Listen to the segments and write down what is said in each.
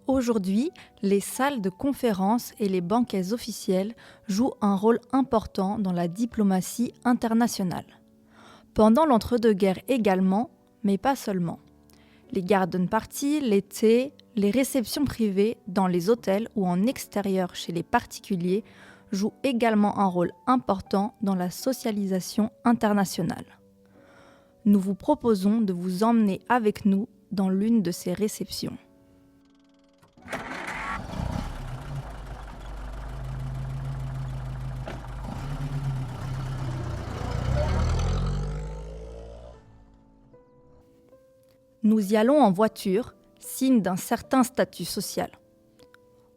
Aujourd'hui, les salles de conférences et les banquets officiels jouent un rôle important dans la diplomatie internationale. Pendant l'entre-deux-guerres également, mais pas seulement. Les garden parties, les thés, les réceptions privées dans les hôtels ou en extérieur chez les particuliers jouent également un rôle important dans la socialisation internationale. Nous vous proposons de vous emmener avec nous dans l'une de ces réceptions. Nous y allons en voiture, signe d'un certain statut social.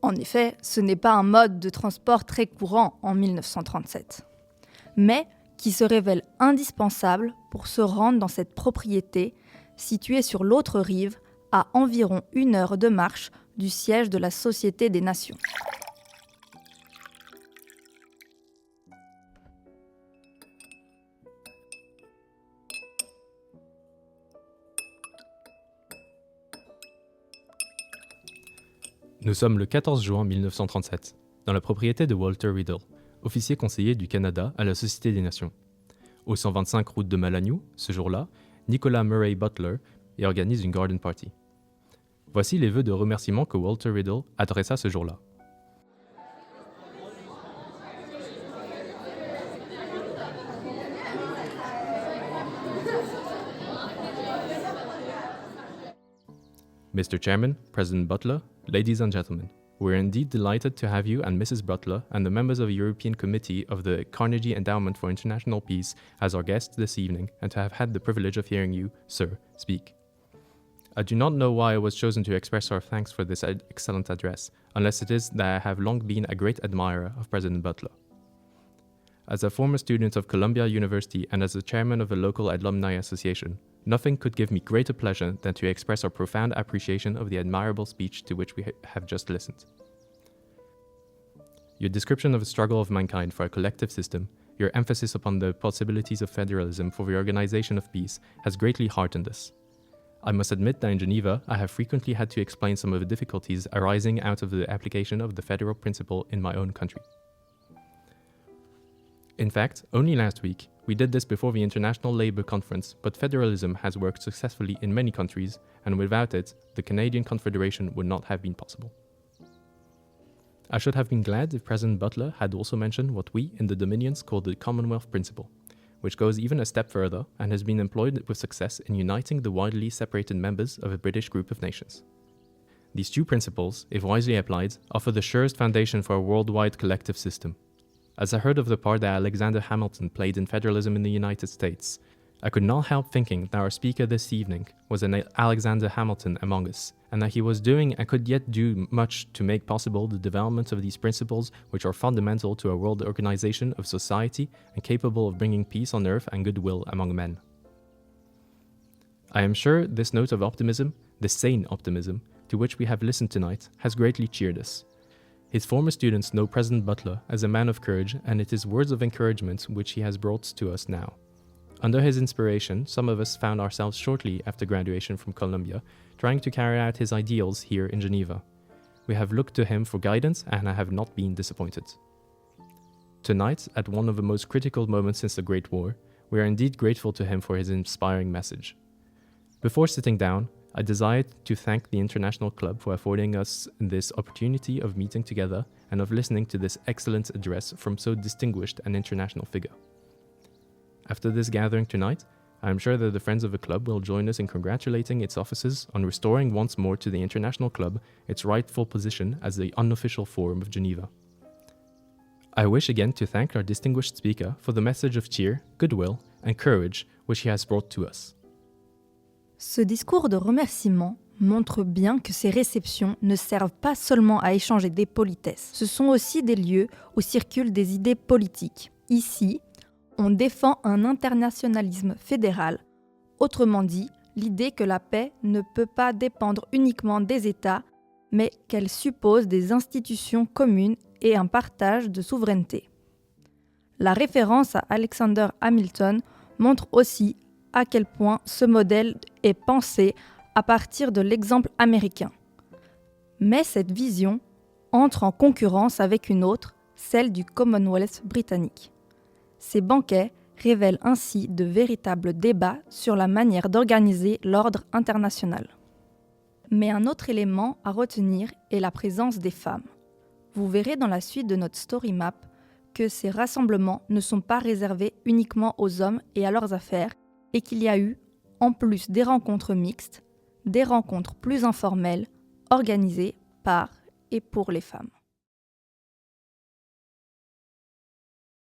En effet, ce n'est pas un mode de transport très courant en 1937, mais qui se révèle indispensable pour se rendre dans cette propriété située sur l'autre rive, à environ 1 heure de marche du siège de la Société des Nations. Nous sommes le 14 juin 1937, dans la propriété de Walter Riddle, officier conseiller du Canada à la Société des Nations. Au 125 route de Malagnou, ce jour-là, Nicolas Murray Butler y organise une garden party. Voici les vœux de remerciement que Walter Riddle adressa ce jour-là. Mr. Chairman, President Butler, ladies and gentlemen, we're indeed delighted to have you and Mrs. Butler and the members of the European Committee of the Carnegie Endowment for International Peace as our guests this evening and to have had the privilege of hearing you, sir, speak. I do not know why I was chosen to express our thanks for this excellent address, unless it is that I have long been a great admirer of President Butler. As a former student of Columbia University and as the chairman of a local alumni association, nothing could give me greater pleasure than to express our profound appreciation of the admirable speech to which we have just listened. Your description of the struggle of mankind for a collective system, your emphasis upon the possibilities of federalism for the organization of peace, has greatly heartened us. I must admit that in Geneva, I have frequently had to explain some of the difficulties arising out of the application of the federal principle in my own country. In fact, only last week, we did this before the International Labour Conference, but federalism has worked successfully in many countries, and without it, the Canadian Confederation would not have been possible. I should have been glad if President Butler had also mentioned what we in the Dominions call the Commonwealth Principle, which goes even a step further and has been employed with success in uniting the widely separated members of a British group of nations. These two principles, if wisely applied, offer the surest foundation for a worldwide collective system. As I heard of the part that Alexander Hamilton played in federalism in the United States, I could not help thinking that our speaker this evening was an Alexander Hamilton among us, and that he was doing and could yet do much to make possible the development of these principles which are fundamental to a world organization of society and capable of bringing peace on earth and goodwill among men. I am sure this note of optimism, this sane optimism, to which we have listened tonight, has greatly cheered us. His former students know President Butler as a man of courage, and it is words of encouragement which he has brought to us now. Under his inspiration, some of us found ourselves shortly after graduation from Columbia trying to carry out his ideals here in Geneva. We have looked to him for guidance and I have not been disappointed. Tonight, at one of the most critical moments since the Great War, we are indeed grateful to him for his inspiring message. Before sitting down, I desired to thank the International Club for affording us this opportunity of meeting together and of listening to this excellent address from so distinguished an international figure. After this gathering tonight, I am sure that the friends of the club will join us in congratulating its officers on restoring once more to the International Club its rightful position as the unofficial forum of Geneva. I wish again to thank our distinguished speaker for the message of cheer, goodwill, and courage which he has brought to us. Ce discours de remerciement montre bien que ces réceptions ne servent pas seulement à échanger des politesses. Ce sont aussi des lieux où circulent des idées politiques. Ici, on défend un internationalisme fédéral. Autrement dit, l'idée que la paix ne peut pas dépendre uniquement des États, mais qu'elle suppose des institutions communes et un partage de souveraineté. La référence à Alexander Hamilton montre aussi à quel point ce modèle est pensé à partir de l'exemple américain. Mais cette vision entre en concurrence avec une autre, celle du Commonwealth britannique. Ces banquets révèlent ainsi de véritables débats sur la manière d'organiser l'ordre international. Mais un autre élément à retenir est la présence des femmes. Vous verrez dans la suite de notre story map que ces rassemblements ne sont pas réservés uniquement aux hommes et à leurs affaires et qu'il y a eu, en plus des rencontres mixtes, des rencontres plus informelles organisées par et pour les femmes.